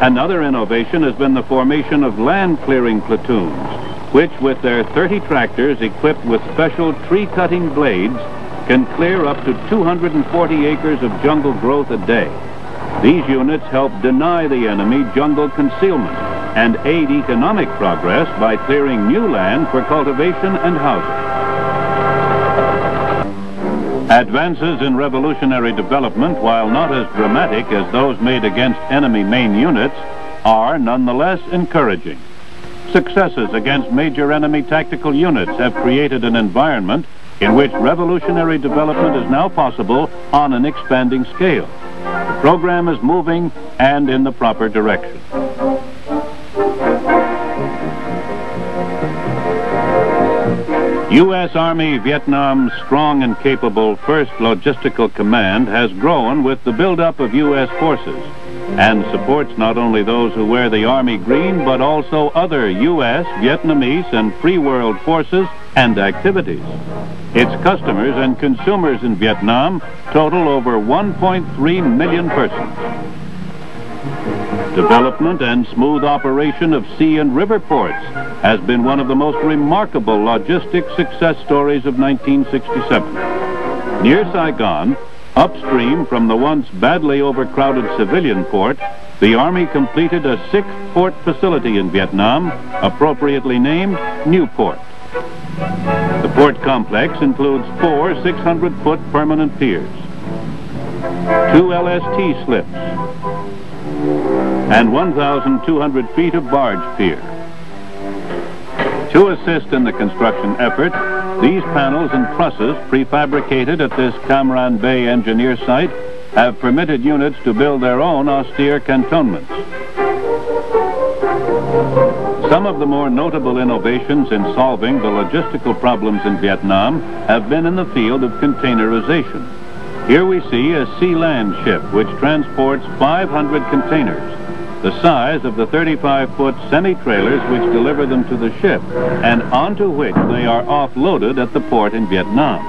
Another innovation has been the formation of land clearing platoons, which with their 30 tractors equipped with special tree-cutting blades can clear up to 240 acres of jungle growth a day. These units help deny the enemy jungle concealment and aid economic progress by clearing new land for cultivation and housing. Advances in revolutionary development, while not as dramatic as those made against enemy main units, are nonetheless encouraging. Successes against major enemy tactical units have created an environment in which revolutionary development is now possible on an expanding scale. The program is moving and in the proper direction. U.S. Army Vietnam's strong and capable 1st Logistical Command has grown with the buildup of U.S. forces and supports not only those who wear the Army green, but also other U.S., Vietnamese, and free world forces and activities. Its customers and consumers in Vietnam total over 1.3 million persons. Development and smooth operation of sea and river ports has been one of the most remarkable logistic success stories of 1967. Near Saigon, upstream from the once badly overcrowded civilian port, the Army completed a 6th port facility in Vietnam, appropriately named Newport. The port complex includes 4 600-foot permanent piers, 2 LST slips, and 1,200 feet of barge pier. To assist in the construction effort, these panels and trusses prefabricated at this Cam Ranh Bay engineer site have permitted units to build their own austere cantonments. Some of the more notable innovations in solving the logistical problems in Vietnam have been in the field of containerization. Here we see a sea-land ship which transports 500 containers, the size of the 35-foot semi-trailers which deliver them to the ship, and onto which they are offloaded at the port in Vietnam.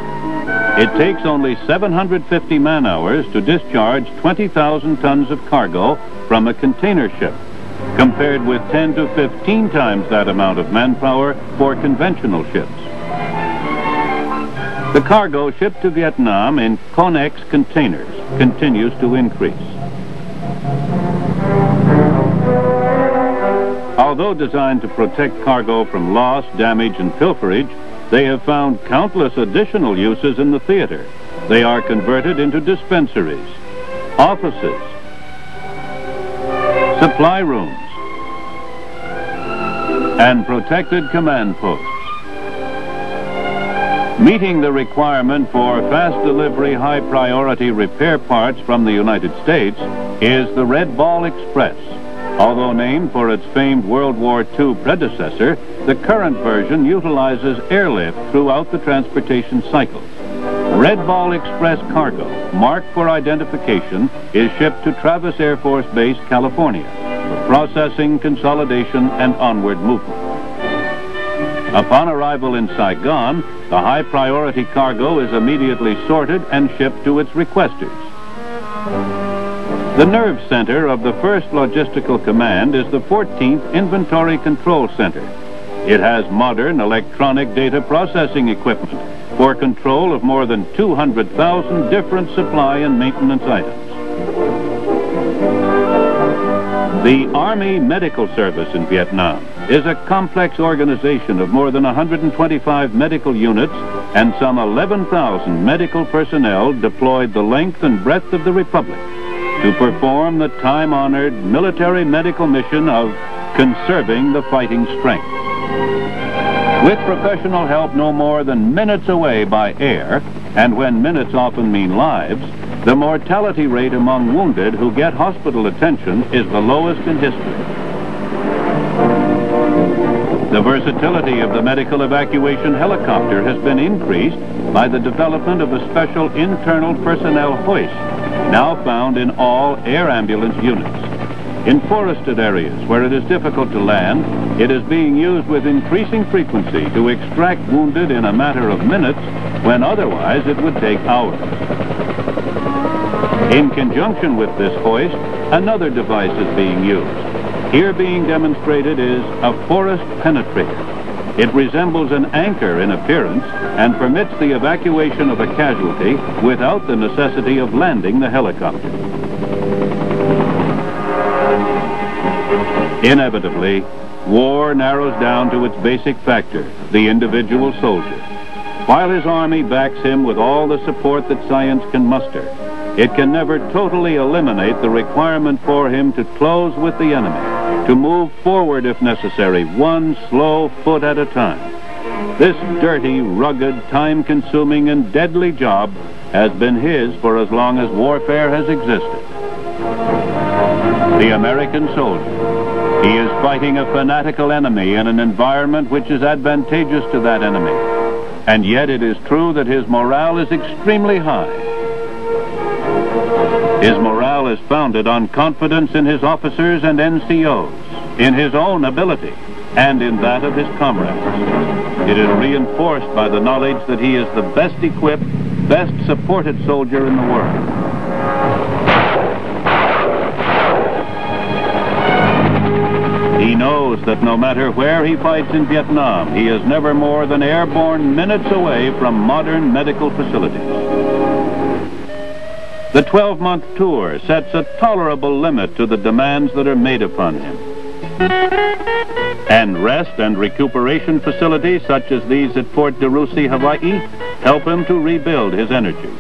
It takes only 750 man-hours to discharge 20,000 tons of cargo from a container ship, compared with 10 to 15 times that amount of manpower for conventional ships. The cargo shipped to Vietnam in Conex containers continues to increase. Although designed to protect cargo from loss, damage, and pilferage, they have found countless additional uses in the theater. They are converted into dispensaries, offices, supply rooms, and protected command posts. Meeting the requirement for fast delivery, high-priority repair parts from the United States is the Red Ball Express. Although named for its famed World War II predecessor, the current version utilizes airlift throughout the transportation cycle. Red Ball Express cargo, marked for identification, is shipped to Travis Air Force Base, California, for processing, consolidation, and onward movement. Upon arrival in Saigon, the high-priority cargo is immediately sorted and shipped to its requesters. The nerve center of the 1st Logistical Command is the 14th Inventory Control Center. It has modern electronic data processing equipment for control of more than 200,000 different supply and maintenance items. The Army Medical Service in Vietnam is a complex organization of more than 125 medical units and some 11,000 medical personnel deployed the length and breadth of the Republic to perform the time-honored military medical mission of conserving the fighting strength. With professional help no more than minutes away by air, and when minutes often mean lives, the mortality rate among wounded who get hospital attention is the lowest in history. The versatility of the medical evacuation helicopter has been increased by the development of a special internal personnel hoist, now found in all air ambulance units. In forested areas where it is difficult to land, it is being used with increasing frequency to extract wounded in a matter of minutes when otherwise it would take hours. In conjunction with this hoist, another device is being used. Here being demonstrated is a forest penetrator. It resembles an anchor in appearance and permits the evacuation of a casualty without the necessity of landing the helicopter. Inevitably, war narrows down to its basic factor, the individual soldier. While his army backs him with all the support that science can muster, it can never totally eliminate the requirement for him to close with the enemy, to move forward if necessary, one slow foot at a time. This dirty, rugged, time-consuming, and deadly job has been his for as long as warfare has existed. The American soldier. He is fighting a fanatical enemy in an environment which is advantageous to that enemy. And yet it is true that his morale is extremely high. His morale is founded on confidence in his officers and NCOs, in his own ability, and in that of his comrades. It is reinforced by the knowledge that he is the best equipped, best supported soldier in the world. He knows that no matter where he fights in Vietnam, he is never more than airborne minutes away from modern medical facilities. The 12-month tour sets a tolerable limit to the demands that are made upon him. And rest and recuperation facilities such as these at Fort DeRussy, Hawaii, help him to rebuild his energies.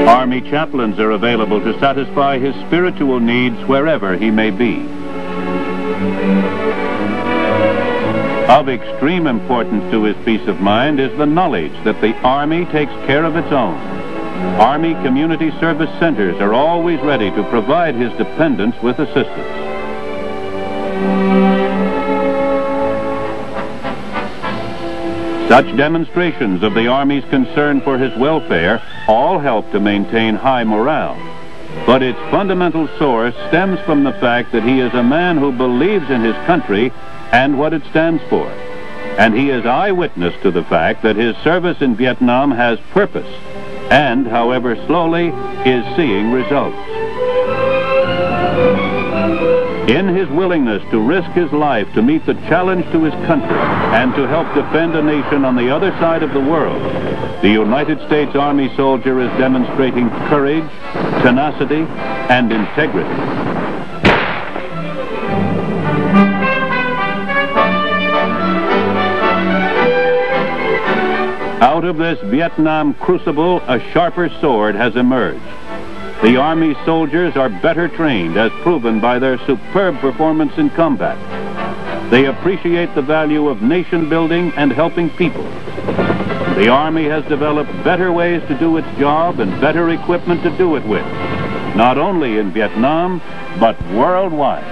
Army chaplains are available to satisfy his spiritual needs wherever he may be. Of extreme importance to his peace of mind is the knowledge that the Army takes care of its own. Army Community Service Centers are always ready to provide his dependents with assistance. Such demonstrations of the Army's concern for his welfare all help to maintain high morale. But its fundamental source stems from the fact that he is a man who believes in his country and what it stands for. And he is eyewitness to the fact that his service in Vietnam has purpose and, however slowly, is seeing results. In his willingness to risk his life to meet the challenge to his country and to help defend a nation on the other side of the world, the United States Army soldier is demonstrating courage, tenacity, and integrity. Out of this Vietnam crucible, a sharper sword has emerged. The Army soldiers are better trained, as proven by their superb performance in combat. They appreciate the value of nation building and helping people. The Army has developed better ways to do its job and better equipment to do it with, not only in Vietnam, but worldwide.